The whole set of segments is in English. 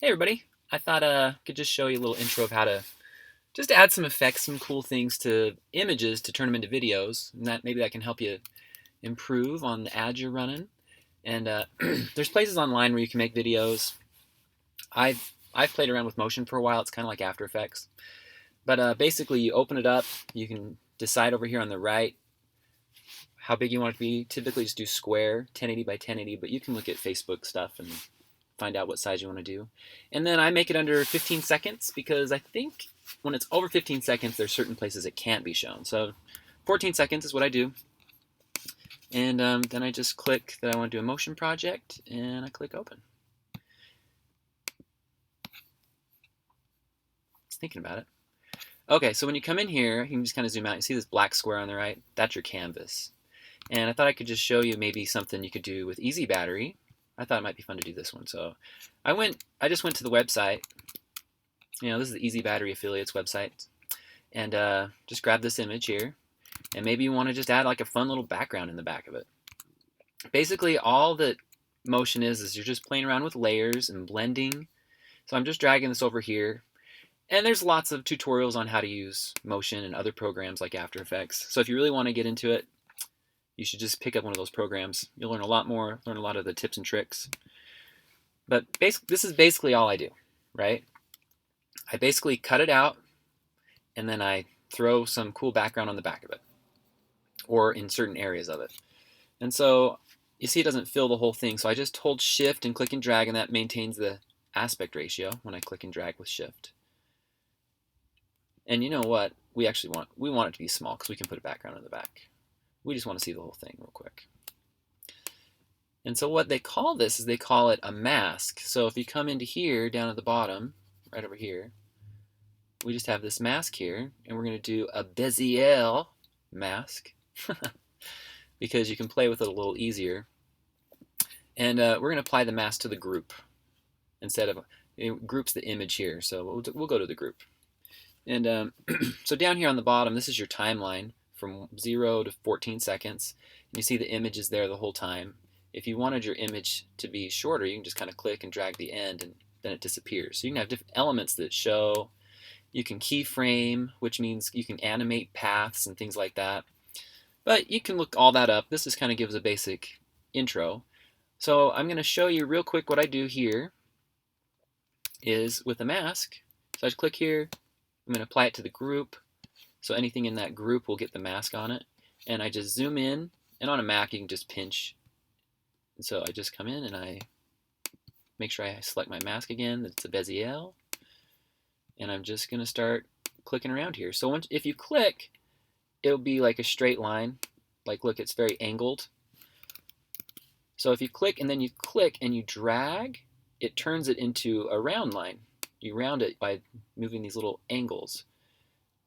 Hey everybody, I thought I could just show you a little intro of how to just add some effects, some cool things to images to turn them into videos, and that maybe that can help you improve on the ads you're running. And there's places online where you can make videos. I've played around with motion for a while. It's kind of like After Effects, but basically you open it up. You can decide over here on the right how big you want it to be. Typically just do square, 1080 by 1080, but you can look at Facebook stuff and find out what size you want to do. And then I make it under 15 seconds because I think when it's over 15 seconds, there's certain places it can't be shown. So 14 seconds is what I do. And then I just click that I want to do a motion project, and I click open. Just thinking about it. Okay, so when you come in here, you can just kind of zoom out. You see this black square on the right? That's your canvas. And I thought I could just show you maybe something you could do with Easy Battery. I thought it might be fun to do this one. So I just went to the website. This is the Easy Battery Affiliates website. And just grab this image here. And maybe you want to just add like a fun little background in the back of it. Basically, all that motion is you're just playing around with layers and blending. So I'm just dragging this over here. And there's lots of tutorials on how to use motion and other programs like After Effects. So if you really want to get into it, you should just pick up one of those programs. You'll learn a lot more, learn a lot of the tips and tricks. But this is basically all I do, right? I basically cut it out, and then I throw some cool background on the back of it, or in certain areas of it. And so you see it doesn't fill the whole thing, so I just hold shift and click and drag, and that maintains the aspect ratio when I click and drag with shift. And you know what? We want it to be small because we can put a background in the back. We just want to see the whole thing real quick. And so what they call this is they call it a mask. So if you come into here, down at the bottom, right over here, we just have this mask here, and we're going to do a Bezier mask because you can play with it a little easier. And we're going to apply the mask to the group instead of, it groups the image here. So we'll go to the group. And so down here on the bottom, this is your timeline from 0 to 14 seconds. And you see the image is there the whole time. If you wanted your image to be shorter, you can just kind of click and drag the end, and then it disappears. So you can have different elements that show. You can keyframe, which means you can animate paths and things like that. But you can look all that up. This just kind of gives a basic intro. So I'm going to show you real quick what I do here is with a mask. So I just click here. I'm going to apply it to the group. So anything in that group will get the mask on it. And I just zoom in. And on a Mac, you can just pinch. And so I just come in and I make sure I select my mask again. That's a Bezier. And I'm just going to start clicking around here. So if you click, it'll be like a straight line. Like, look, it's very angled. So if you click and then you click and you drag, it turns it into a round line. You round it by moving these little angles.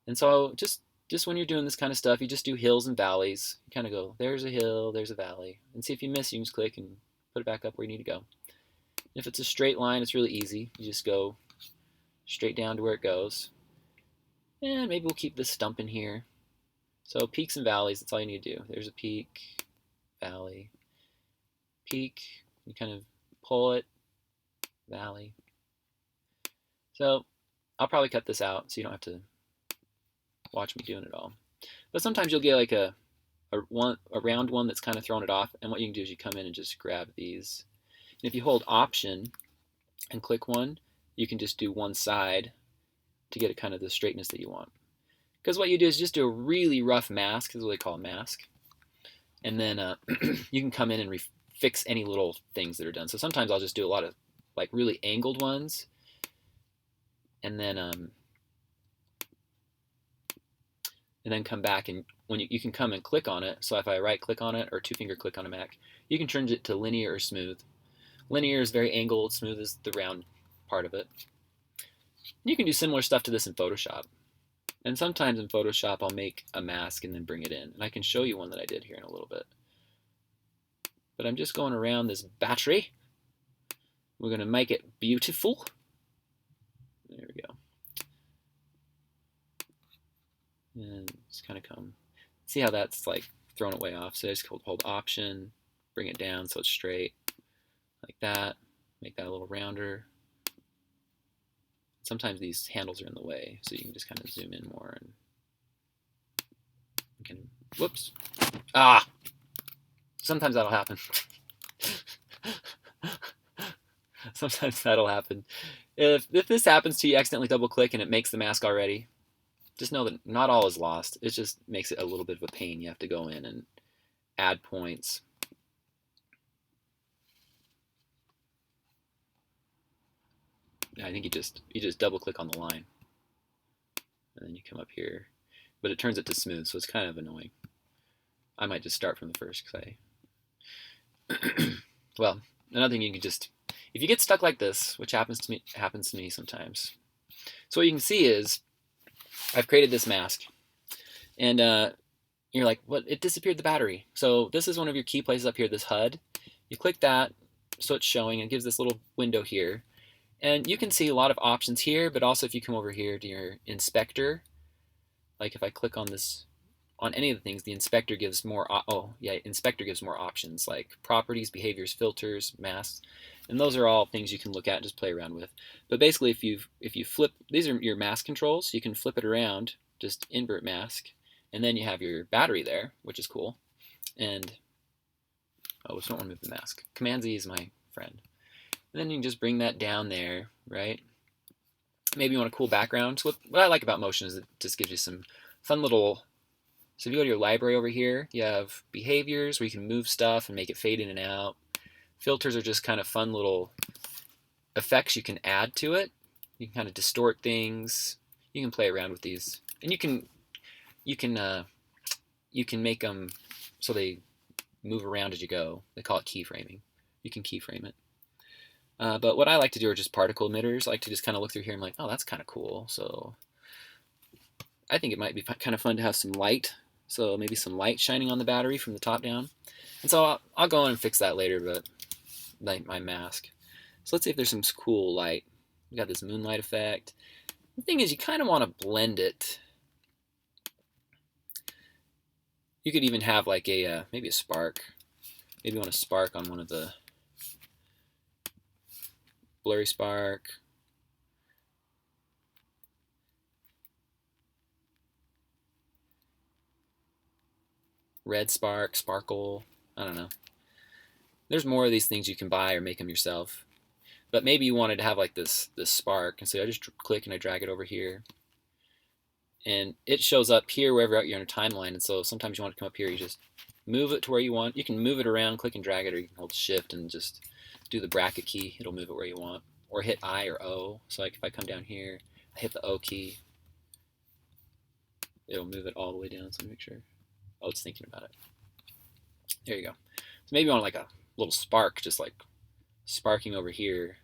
And so just when you're doing this kind of stuff, you just do hills and valleys. You kind of go, there's a hill, there's a valley. And see if you miss, you can just click and put it back up where you need to go. If it's a straight line, it's really easy. You just go straight down to where it goes. And maybe we'll keep this stump in here. So peaks and valleys, that's all you need to do. There's a peak, valley, peak. You kind of pull it, valley. So I'll probably cut this out so you don't have to watch me doing it all. But sometimes you'll get like a round one that's kind of throwing it off. And what you can do is you come in and just grab these. And if you hold Option and click one, you can just do one side to get it kind of the straightness that you want. Because what you do is just do a really rough mask. This is what they call a mask. And then you can come in and fix any little things that are done. So sometimes I'll just do a lot of like really angled ones. And then come back, and when you can come and click on it. So if I right click on it or two finger click on a Mac, you can change it to linear or smooth. Linear is very angled, smooth is the round part of it. You can do similar stuff to this in Photoshop. And sometimes in Photoshop I'll make a mask and then bring it in. And I can show you one that I did here in a little bit. But I'm just going around this battery. We're going to make it beautiful. There we go. And just kind of come. See how that's like thrown it way off. So I just hold Option, bring it down so it's straight. Like that. Make that a little rounder. Sometimes these handles are in the way, so you can just kind of zoom in more and you can, whoops. Ah! Sometimes that'll happen. Sometimes that'll happen. If this happens to you, accidentally double click and it makes the mask already, just know that not all is lost. It just makes it a little bit of a pain. You have to go in and add points. I think you just double click on the line and then you come up here, but it turns it to smooth, so it's kind of annoying. I might just start from the first because well, another thing you can just, if you get stuck like this, which happens to me sometimes. So what you can see is I've created this mask, and you're like, what? It disappeared the battery. So this is one of your key places up here, this HUD. You click that, so it's showing, and it gives this little window here. And you can see a lot of options here, but also if you come over here to your inspector, like if I click on this, on any of the things, the inspector gives more, inspector gives more options like properties, behaviors, filters, masks, and those are all things you can look at and just play around with. But basically if you flip, these are your mask controls, you can flip it around, just invert mask, and then you have your battery there, which is cool. And, oh, just don't want to move the mask. Command Z is my friend. And then you can just bring that down there, right? Maybe you want a cool background. So what I like about Motion is it just gives you some fun little, so if you go to your library over here, you have behaviors where you can move stuff and make it fade in and out. Filters are just kind of fun little effects you can add to it. You can kind of distort things. You can play around with these. And you can make them so they move around as you go. They call it keyframing. You can keyframe it. But what I like to do are just particle emitters. I like to just kind of look through here and I'm like, oh, that's kind of cool. So I think it might be kind of fun to have some light. So maybe some light shining on the battery from the top down. And so I'll go in and fix that later, but like my mask. So let's see if there's some cool light. We got this moonlight effect. The thing is, you kind of want to blend it. You could even have like a maybe a spark. Maybe you want a spark on one of the blurry spark. Red spark, sparkle, I don't know. There's more of these things you can buy or make them yourself. But maybe you wanted to have like this spark, and so I just click and I drag it over here. And it shows up here wherever you're on a timeline, and so sometimes you want to come up here, you just move it to where you want. You can move it around, click and drag it, or you can hold shift and just do the bracket key. It'll move it where you want. Or hit I or O. So like if I come down here, I hit the O key, it'll move it all the way down, so make sure. Oh, it's thinking about it. There you go. So maybe you want like a little spark, just like sparking over here.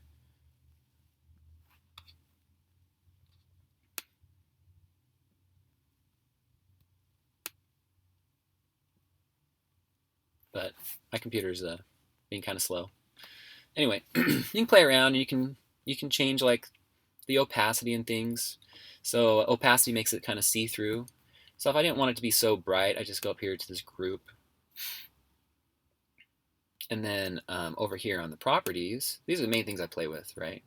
But my computer's being kind of slow. Anyway, you can play around. You can change like the opacity and things. So opacity makes it kind of see-through. So if I didn't want it to be so bright, I just go up here to this group. And then over here on the properties, these are the main things I play with, right?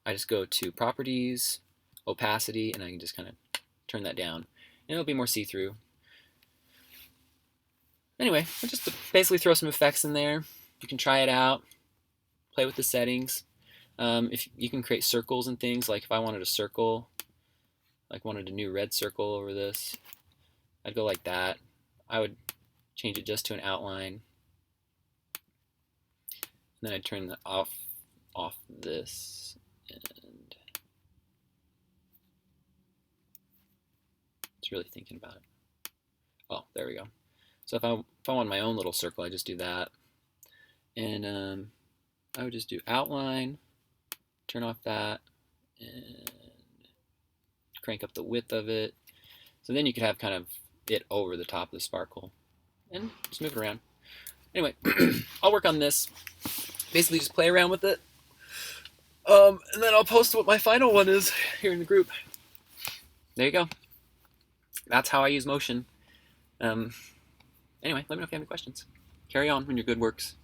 I just go to properties, opacity, and I can just kind of turn that down. And it'll be more see-through. Anyway, I'll just basically throw some effects in there. You can try it out, play with the settings. If you can create circles and things, like if I wanted a circle, like wanted a new red circle over this, I'd go like that. I would change it just to an outline. And then I'd turn the off this, and it's really thinking about it. Oh, there we go. So if I want my own little circle, I just do that. And I would just do outline, turn off that, and crank up the width of it. So then you could have kind of it over the top of the sparkle. And just move it around. Anyway, I'll work on this. Basically just play around with it. And then I'll post what my final one is here in the group. There you go. That's how I use Motion. Anyway, let me know if you have any questions. Carry on when your good works.